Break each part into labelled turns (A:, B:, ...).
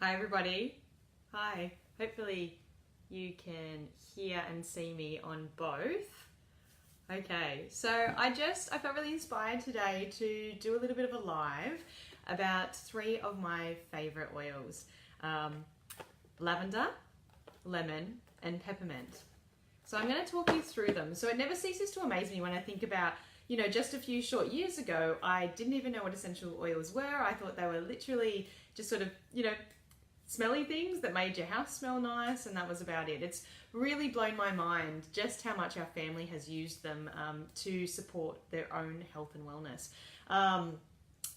A: Hi everybody. Hi. Hopefully you can hear and see me on both. Okay, so I felt really inspired today to do a little bit of a live about three of my favorite oils. Lavender, lemon, and peppermint. So I'm going to talk you through them. So it never ceases to amaze me when I think about, just a few short years ago, I didn't even know what essential oils were. I thought they were literally just sort of, smelly things that made your house smell nice, and that was about it. It's really blown my mind just how much our family has used them to support their own health and wellness.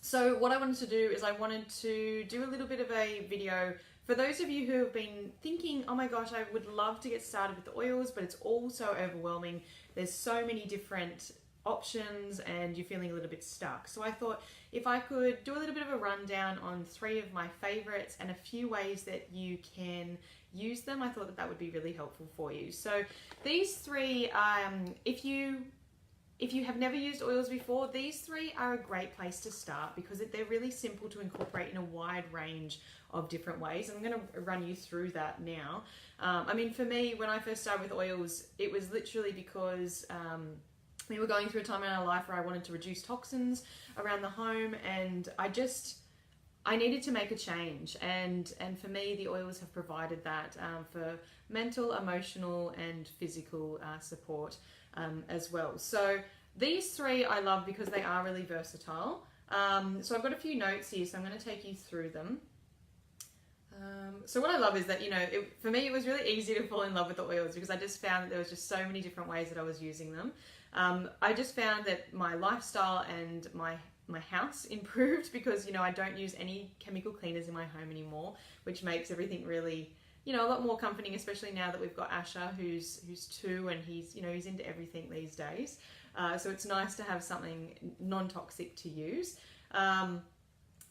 A: So what I wanted to do is I wanted to do a little bit of a video for those of you who have been thinking, oh my gosh, I would love to get started with the oils, but it's all so overwhelming. There's so many different options and you're feeling a little bit stuck. So I thought if I could do a little bit of a rundown on three of my favorites and a few ways that you can use them, I thought that would be really helpful for you. So these three, if you have never used oils before, these three are a great place to start because they're really simple to incorporate in a wide range of different ways. And I'm going to run you through that now. For me, when I first started with oils, it was literally because we were going through a time in our life where I wanted to reduce toxins around the home, and I needed to make a change. And for me, the oils have provided that for mental, emotional, and physical support as well. So these three I love because they are really versatile. So I've got a few notes here, so I'm going to take you through them. So what I love is that, for me, it was really easy to fall in love with the oils because I just found that there was just so many different ways that I was using them. I just found that my lifestyle and my house improved because, I don't use any chemical cleaners in my home anymore, which makes everything really, a lot more comforting, especially now that we've got Asher, who's 2 and he's into everything these days. So it's nice to have something non-toxic to use.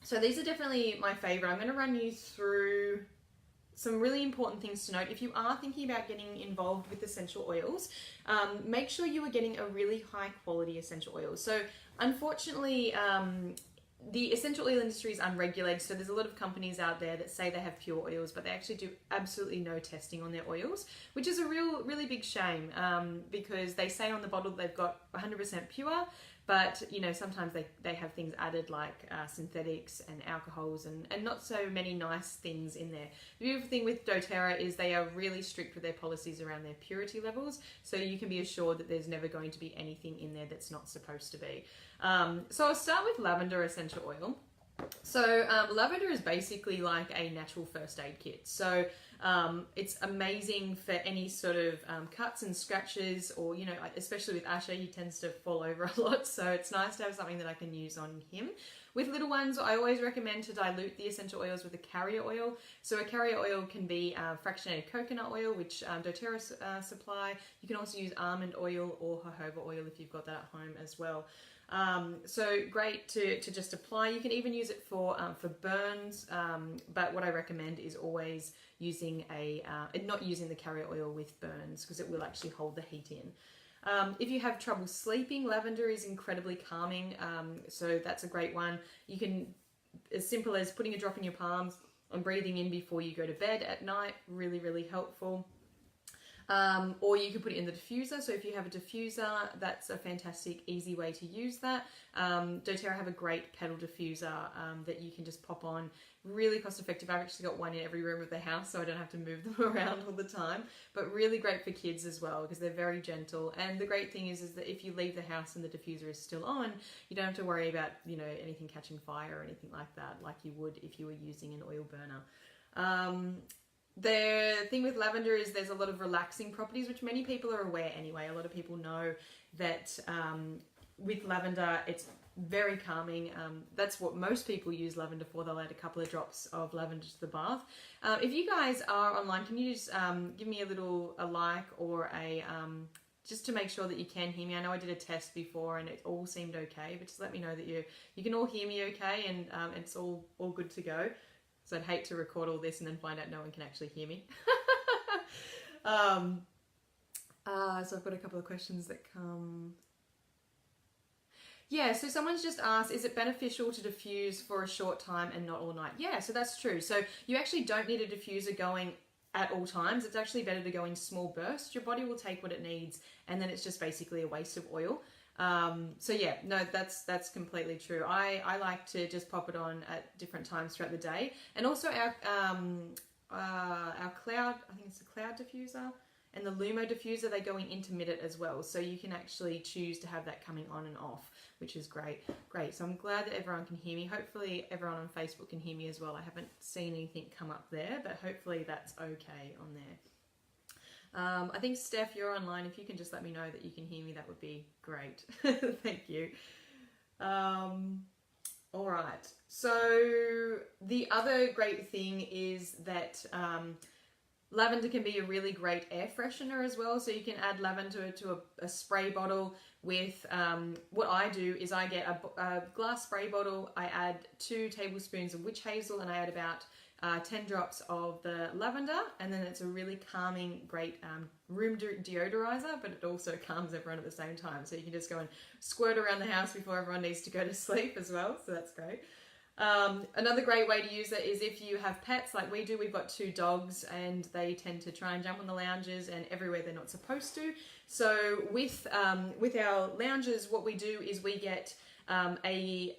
A: So these are definitely my favorite. I'm going to run you through some really important things to note. If you are thinking about getting involved with essential oils, make sure you are getting a really high quality essential oil. So unfortunately, the essential oil industry is unregulated, so there's a lot of companies out there that say they have pure oils, but they actually do absolutely no testing on their oils, which is a really big shame because they say on the bottle they've got 100% pure, but sometimes they have things added like synthetics and alcohols and not so many nice things in there. The beautiful thing with doTERRA is they are really strict with their policies around their purity levels, so you can be assured that there's never going to be anything in there that's not supposed to be. So I'll start with lavender essential oil. So lavender is basically like a natural first aid kit. So it's amazing for any sort of cuts and scratches, or especially with Asher, he tends to fall over a lot, so it's nice to have something that I can use on him. With little ones, I always recommend to dilute the essential oils with a carrier oil. So a carrier oil can be fractionated coconut oil, which doTERRA supply. You can also use almond oil or jojoba oil if you've got that at home as well. So great to just apply. You can even use it for burns, but what I recommend is always using not using the carrier oil with burns because it will actually hold the heat in. If you have trouble sleeping, lavender is incredibly calming, so that's a great one. You can, as simple as putting a drop in your palms and breathing in before you go to bed at night, really helpful. Or you can put it in the diffuser. So if you have a diffuser, that's a fantastic, easy way to use that. doTERRA have a great pedal diffuser that you can just pop on. Really cost effective. I've actually got one in every room of the house, so I don't have to move them around all the time. But really great for kids as well because they're very gentle. And the great thing is that if you leave the house and the diffuser is still on, you don't have to worry about anything catching fire or anything like that, like you would if you were using an oil burner. The thing with lavender is there's a lot of relaxing properties, which many people are aware anyway. A lot of people know that with lavender, it's very calming. That's what most people use lavender for. They'll add a couple of drops of lavender to the bath. If you guys are online, can you just give me a like or a just to make sure that you can hear me? I know I did a test before and it all seemed okay, but just let me know that you can all hear me okay and it's all good to go. So I'd hate to record all this and then find out no one can actually hear me. So I've got a couple of questions that come. Yeah, so someone's just asked, is it beneficial to diffuse for a short time and not all night? Yeah, so that's true. So you actually don't need a diffuser going at all times. It's actually better to go in small bursts. Your body will take what it needs, and then it's just basically a waste of oil. So yeah, no, that's completely true. I like to just pop it on at different times throughout the day. And also our cloud, I think it's a cloud diffuser, and the Lumo diffuser, they go in intermittent as well. So you can actually choose to have that coming on and off, which is great. Great. So I'm glad that everyone can hear me. Hopefully everyone on Facebook can hear me as well. I haven't seen anything come up there, but hopefully that's okay on there. I think Steph, you're online. If you can just let me know that you can hear me, that would be great. Thank you. All right. So the other great thing is that lavender can be a really great air freshener as well. So you can add lavender to a spray bottle with, what I do is I get a glass spray bottle, I add 2 tablespoons of witch hazel, and I add about 10 drops of the lavender, and then it's a really calming, great room deodorizer, but it also calms everyone at the same time. So you can just go and squirt around the house before everyone needs to go to sleep as well. So that's great. Another great way to use it is if you have pets like we do. We've got 2 dogs and they tend to try and jump on the lounges and everywhere they're not supposed to. So with our lounges, what we do is we get a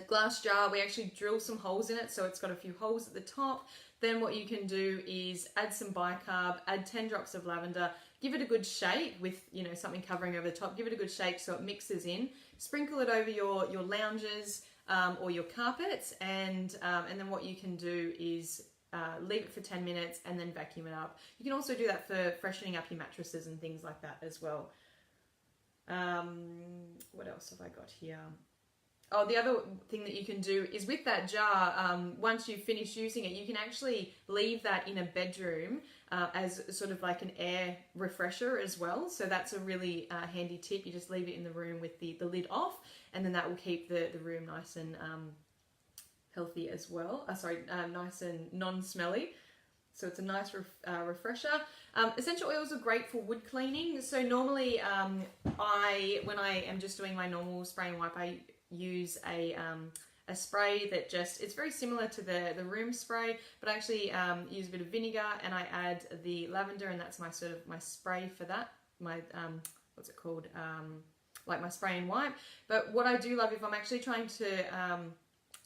A: glass jar. We actually drill some holes in it, so it's got a few holes at the top. Then what you can do is add some bicarb, add 10 drops of lavender, give it a good shake with, you know, something covering over the top. Give it a good shake so it mixes in. Sprinkle it over your lounges or your carpets, and then what you can do is leave it for 10 minutes and then vacuum it up. You can also do that for freshening up your mattresses and things like that as well. What else have I got here? Oh, the other thing that you can do is with that jar, once you finish using it, you can actually leave that in a bedroom as sort of like an air refresher as well. So that's a really handy tip. You just leave it in the room with the lid off, and then that will keep the room nice and healthy as well. Nice and non-smelly. So it's a nice refresher. Essential oils are great for wood cleaning. So normally when I am just doing my normal spray and wipe, I use a spray that it's very similar to the room spray, but I actually use a bit of vinegar and I add the lavender, and that's my spray for that. My what's it called? Like my spray and wipe. But what I do love, if I'm actually trying to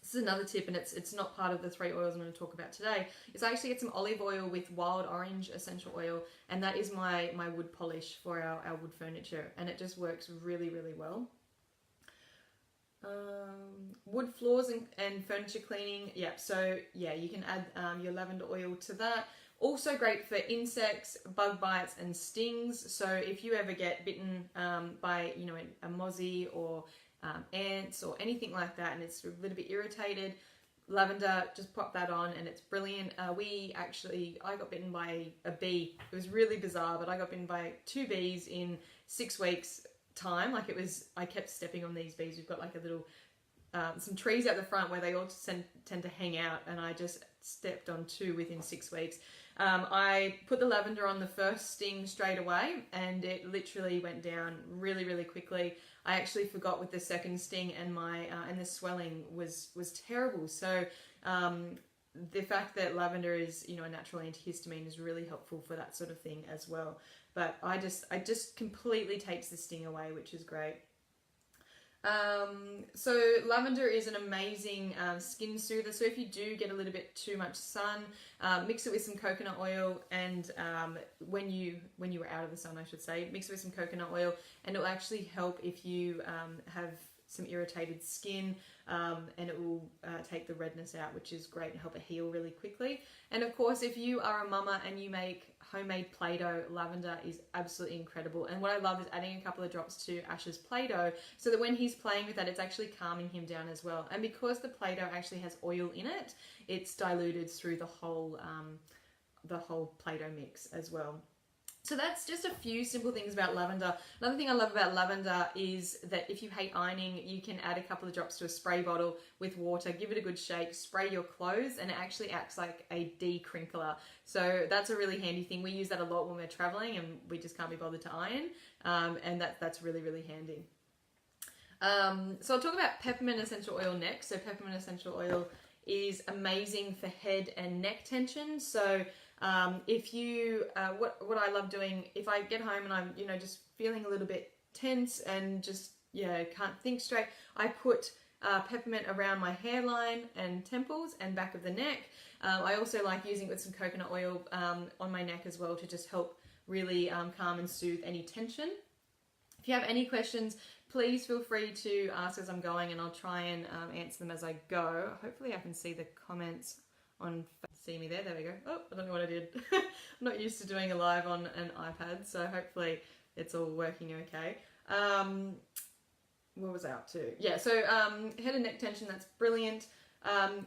A: this is another tip, and it's not part of the 3 oils I'm going to talk about today, is I actually get some olive oil with wild orange essential oil, and that is my wood polish for our wood furniture, and it just works really, really well. Wood floors and furniture cleaning. Yeah, so yeah, you can add your lavender oil to that. Also great for insects, bug bites and stings. So if you ever get bitten by, you know, a mozzie or ants or anything like that, and it's a little bit irritated, lavender, just pop that on and it's brilliant. I got bitten by a bee. It was really bizarre, but I got bitten by 2 bees in 6 weeks time. Like, I kept stepping on these bees. We've got like a little some trees out the front where they all tend to hang out, and I just stepped on 2 within 6 weeks. I put the lavender on the first sting straight away, and it literally went down really, really quickly. I actually forgot with the second sting, and and the swelling was terrible. So the fact that lavender is, you know, a natural antihistamine is really helpful for that sort of thing as well. But it just completely takes the sting away, which is great. So lavender is an amazing skin soother. So if you do get a little bit too much sun, mix it with some coconut oil, and when you were out of the sun, I should say, mix it with some coconut oil, and it will actually help if you have some irritated skin, and it will take the redness out, which is great, and help it heal really quickly. And of course, if you are a mama and you make homemade Play-Doh, lavender is absolutely incredible. And what I love is adding a couple of drops to Ash's Play-Doh, so that when he's playing with that, it's actually calming him down as well. And because the Play-Doh actually has oil in it, it's diluted through the whole Play-Doh mix as well. So that's just a few simple things about lavender. Another thing I love about lavender is that if you hate ironing, you can add a couple of drops to a spray bottle with water, give it a good shake, spray your clothes, and it actually acts like a de-crinkler. So that's a really handy thing. We use that a lot when we're traveling and we just can't be bothered to iron, and that's really, really handy. So I'll talk about peppermint essential oil next. So peppermint essential oil is amazing for head and neck tension. So if you, what I love doing, if I get home and I'm, just feeling a little bit tense and just, can't think straight, I put peppermint around my hairline and temples and back of the neck. I also like using it with some coconut oil on my neck as well to just help really calm and soothe any tension. If you have any questions, please feel free to ask as I'm going, and I'll try and answer them as I go. Hopefully I can see the comments on, see me there, there we go. Oh, I don't know what I did. I'm not used to doing a live on an iPad, so hopefully it's all working okay. What was I up to? Yeah, so head and neck tension, that's brilliant.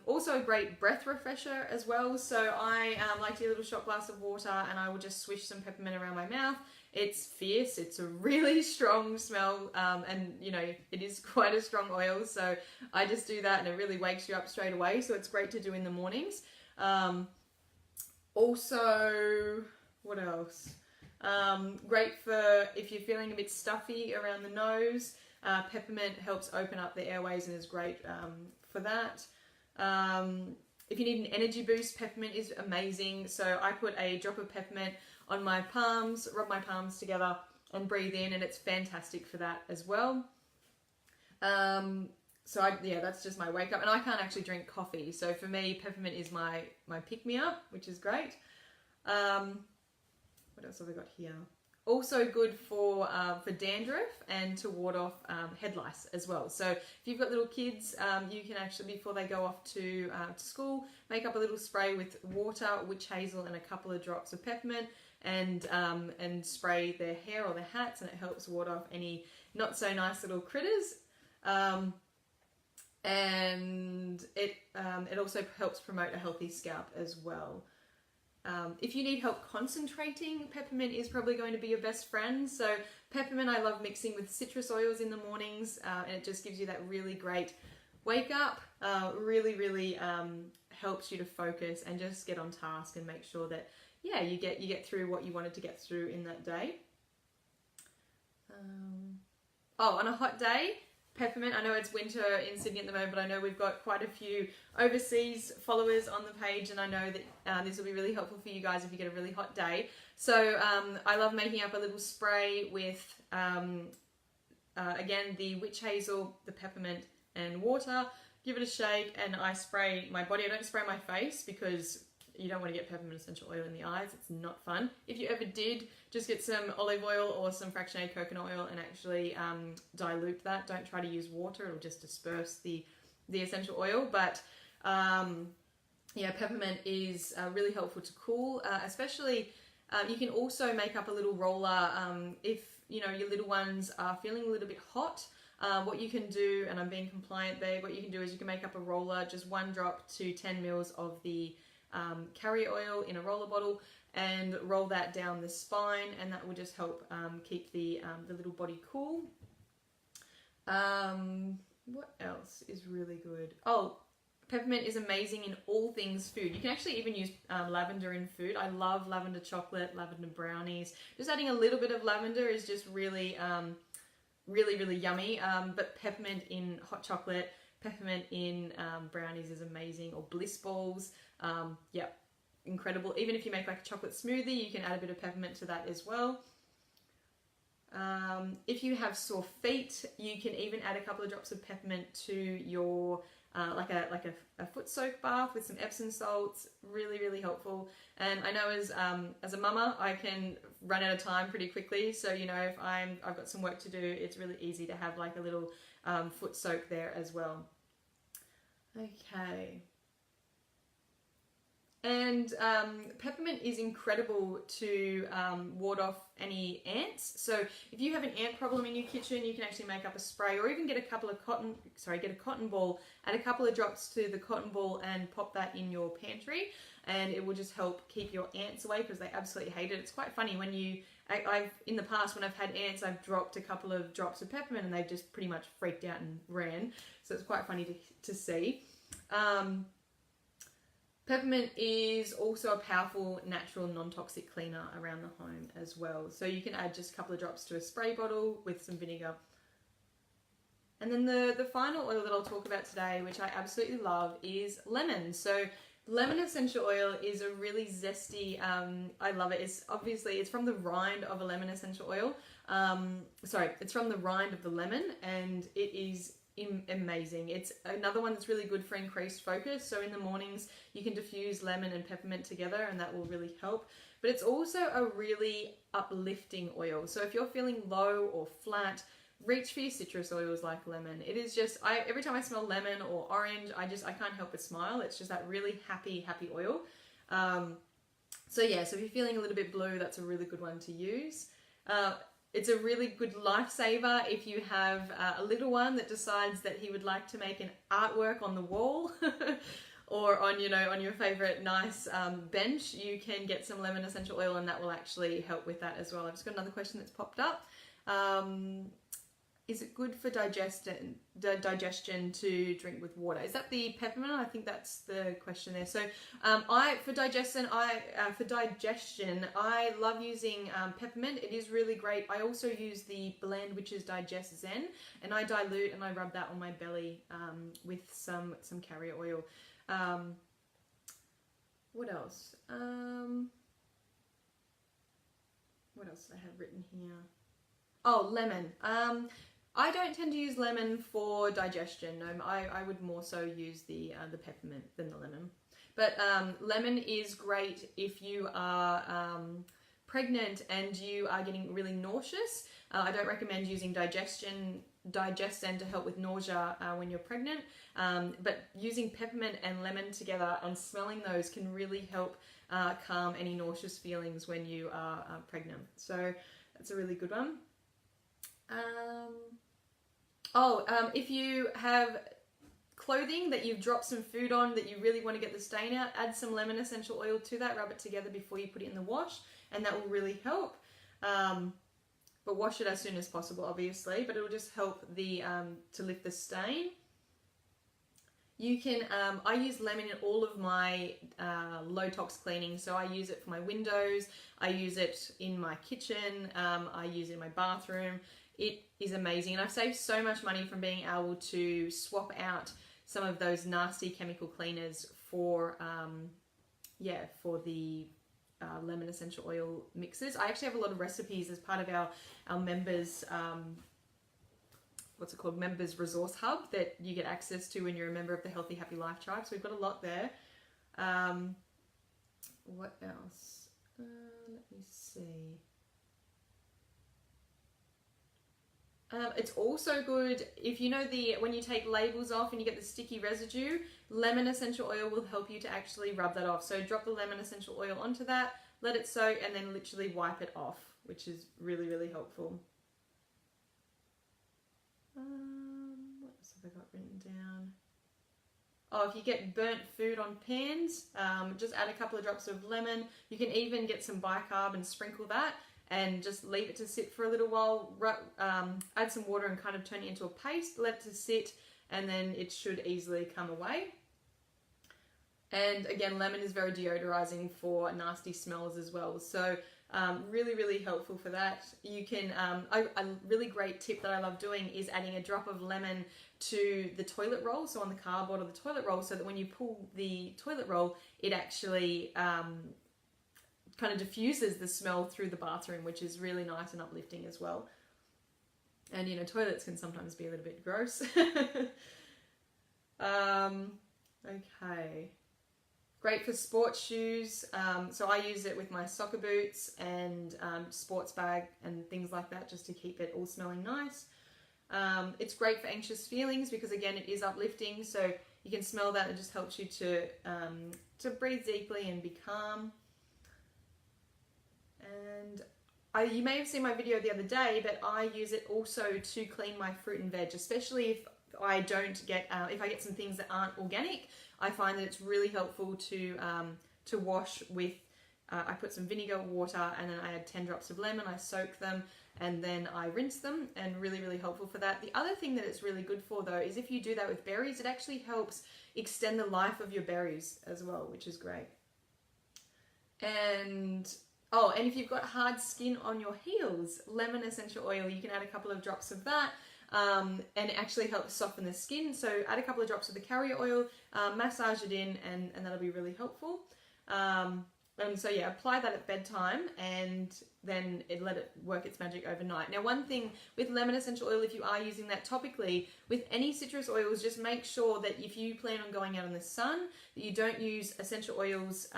A: Also a great breath refresher as well. So I like to get a little shot glass of water and I will just swish some peppermint around my mouth. It's fierce, it's a really strong smell, and it is quite a strong oil, so I just do that and it really wakes you up straight away, so it's great to do in the mornings. Also, what else? Great for if you're feeling a bit stuffy around the nose. Peppermint helps open up the airways and is great for that. If you need an energy boost, peppermint is amazing. So I put a drop of peppermint on my palms, rub my palms together and breathe in, and it's fantastic for that as well. That's just my wake up, and I can't actually drink coffee. So for me, peppermint is my pick-me-up, which is great. What else have I got here? Also good for dandruff and to ward off head lice as well. So if you've got little kids, you can actually, before they go off to school, make up a little spray with water, witch hazel, and a couple of drops of peppermint, and spray their hair or their hats, and it helps ward off any not so nice little critters. And it also helps promote a healthy scalp as well. If you need help concentrating, peppermint is probably going to be your best friend. So peppermint I love mixing with citrus oils in the mornings, and it just gives you that really great wake up. Really helps you to focus and just get on task and make sure that you get through what you wanted to get through in that day. On a hot day, peppermint, I know it's winter in Sydney at the moment, but I know we've got quite a few overseas followers on the page, and I know that this will be really helpful for you guys if you get a really hot day. So I love making up a little spray with, again, the witch hazel, the peppermint, and water. Give it a shake, and I spray my body. I don't spray my face because you don't want to get peppermint essential oil in the eyes. It's not fun. If you ever did, just get some olive oil or some fractionated coconut oil and actually dilute that. Don't try to use water. It'll just disperse the essential oil. But peppermint is really helpful to cool, especially you can also make up a little roller if your little ones are feeling a little bit hot. What you can do, and I'm being compliant there, what you can do is you can make up a roller, just 1 drop to 10 mils of the carrier oil in a roller bottle, and roll that down the spine, and that will just help keep the little body cool. What else is really good? Oh, peppermint is amazing in all things food. You can actually even use lavender in food. I love lavender chocolate, lavender brownies. Just adding a little bit of lavender is just really yummy. But peppermint in hot chocolate, peppermint in brownies is amazing, or bliss balls. Incredible. Even if you make like a chocolate smoothie, you can add a bit of peppermint to that as well. If you have sore feet, you can even add a couple of drops of peppermint to your like a foot soak bath with some Epsom salts. Really helpful. And I know as a mama, I can run out of time pretty quickly. So if I've got some work to do, it's really easy to have like a little foot soak there as well. Okay. And peppermint is incredible to ward off any ants. So if you have an ant problem in your kitchen, you can actually make up a spray, or even get a cotton ball, add a couple of drops to the cotton ball and pop that in your pantry, and it will just help keep your ants away because they absolutely hate it. It's quite funny when in the past when I've had ants, I've dropped a couple of drops of peppermint and they've just pretty much freaked out and ran. So it's quite funny to see. Peppermint is also a powerful natural non-toxic cleaner around the home as well. So you can add just a couple of drops to a spray bottle with some vinegar And then the final oil that I'll talk about today, which I absolutely love, is lemon. So lemon essential oil is a really zesty, I love it. It's from the rind of a lemon essential oil. It's from the rind of the lemon, and it is amazing. It's another one that's really good for increased focus. So in the mornings, you can diffuse lemon and peppermint together, and that will really help. But it's also a really uplifting oil. So if you're feeling low or flat, reach for your citrus oils like lemon. It is just, every time I smell lemon or orange, I can't help but smile. It's just that really happy oil. So if you're feeling a little bit blue, that's a really good one to use. It's a really good lifesaver if you have a little one that decides that he would like to make an artwork on the wall or on your favorite nice bench. You can get some lemon essential oil, and that will actually help with that as well. I've just got another question that's popped up. Is it good for digestion to drink with water? Is that the peppermint? I think that's the question there. So for digestion, I love using peppermint. It is really great. I also use the blend, which is Digest Zen, and I dilute and I rub that on my belly with some carrier oil. What else? What else did I have written here? Oh, lemon. I don't tend to use lemon for digestion. No, I would more so use the peppermint than the lemon. But lemon is great if you are pregnant and you are getting really nauseous. I don't recommend using Digest Zen to help with nausea when you're pregnant. But using peppermint and lemon together and smelling those can really help calm any nauseous feelings when you are pregnant. So that's a really good one. If you have clothing that you've dropped some food on that you really want to get the stain out, add some lemon essential oil to that, rub it together before you put it in the wash, and that will really help. But wash it as soon as possible, obviously, but it will just help to lift the stain. You can, I use lemon in all of my low tox cleaning. So I use it for my windows, I use it in my kitchen, I use it in my bathroom. It is amazing, and I've saved so much money from being able to swap out some of those nasty chemical cleaners for the lemon essential oil mixes. I actually have a lot of recipes as part of our members, members resource hub that you get access to when you're a member of the Healthy Happy Life tribe. So we've got a lot there. What else? Let me see. It's also good if when you take labels off and you get the sticky residue, lemon essential oil will help you to actually rub that off. So drop the lemon essential oil onto that, let it soak, and then literally wipe it off, which is really, really helpful. What else have I got written down? Oh, if you get burnt food on pans, just add a couple of drops of lemon. You can even get some bicarb and sprinkle that, and just leave it to sit for a little while. Add some water and kind of turn it into a paste, let it to sit, and then it should easily come away. And again, lemon is very deodorizing for nasty smells as well. So really, really helpful for that. You can, a really great tip that I love doing is adding a drop of lemon to the toilet roll, so on the cardboard of the toilet roll, so that when you pull the toilet roll, it actually kind of diffuses the smell through the bathroom, which is really nice and uplifting as well. And toilets can sometimes be a little bit gross. Okay. Great for sports shoes. So I use it with my soccer boots and sports bag and things like that, just to keep it all smelling nice. It's great for anxious feelings because, again, it is uplifting. So you can smell that. It just helps you to breathe deeply and be calm. And you may have seen my video the other day, but I use it also to clean my fruit and veg, especially if I don't get, if I get some things that aren't organic. I find that it's really helpful to wash with, I put some vinegar, water, and then I add 10 drops of lemon, I soak them, and then I rinse them, and really, really helpful for that. The other thing that it's really good for, though, is if you do that with berries, it actually helps extend the life of your berries as well, which is great. And if you've got hard skin on your heels, lemon essential oil, you can add a couple of drops of that. and it actually helps soften the skin. So add a couple of drops of the carrier oil, massage it in, and that'll be really helpful. And so yeah, apply that at bedtime and then let it work its magic overnight. Now, one thing with lemon essential oil, if you are using that topically, with any citrus oils, just make sure that if you plan on going out in the sun, that you don't use essential oils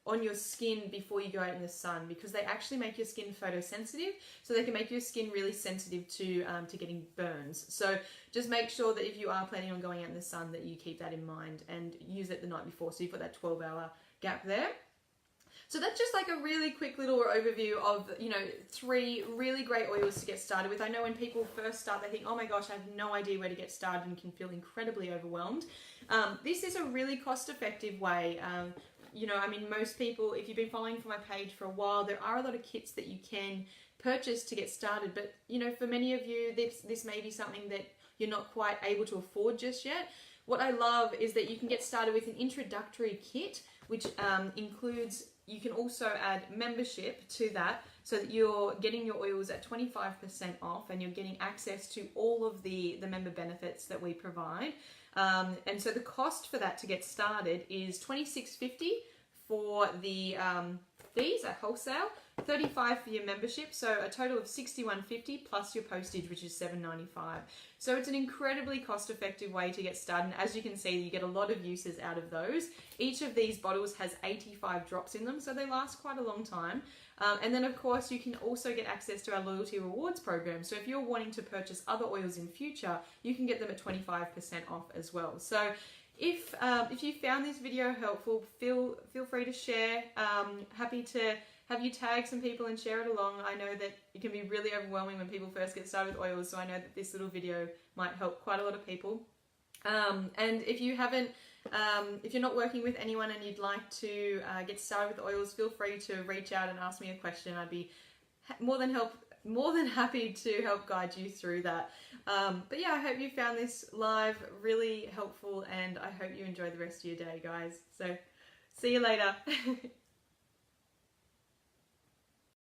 A: on your skin before you go out in the sun, because they actually make your skin photosensitive, so they can make your skin really sensitive to getting burns. So just make sure that if you are planning on going out in the sun, that you keep that in mind and use it the night before, so you've got that 12-hour gap there. So that's just like a really quick little overview of, 3 really great oils to get started with. I know when people first start, they think, oh my gosh, I have no idea where to get started, and can feel incredibly overwhelmed. This is a really cost-effective way. Most people, if you've been following for my page for a while, there are a lot of kits that you can purchase to get started. But, for many of you, this may be something that you're not quite able to afford just yet. What I love is that you can get started with an introductory kit, which includes, you can also add membership to that, so that you're getting your oils at 25% off, and you're getting access to all of the member benefits that we provide. And so the cost for that to get started is $26.50 for the fees at wholesale, $35 for your membership, so a total of $61.50 plus your postage, which is $7.95. So it's an incredibly cost-effective way to get started. And as you can see, you get a lot of uses out of those. Each of these bottles has 85 drops in them, so they last quite a long time. And then, of course, you can also get access to our loyalty rewards program. So if you're wanting to purchase other oils in future, you can get them at 25% off as well. So if you found this video helpful, feel free to share. Happy to have you tag some people and share it along. I know that it can be really overwhelming when people first get started with oils, so I know that this little video might help quite a lot of people. And if you haven't, if you're not working with anyone and you'd like to get started with oils, feel free to reach out and ask me a question. I'd be more than happy to help guide you through that. But yeah, I hope you found this live really helpful, and I hope you enjoy the rest of your day, guys. So see you later.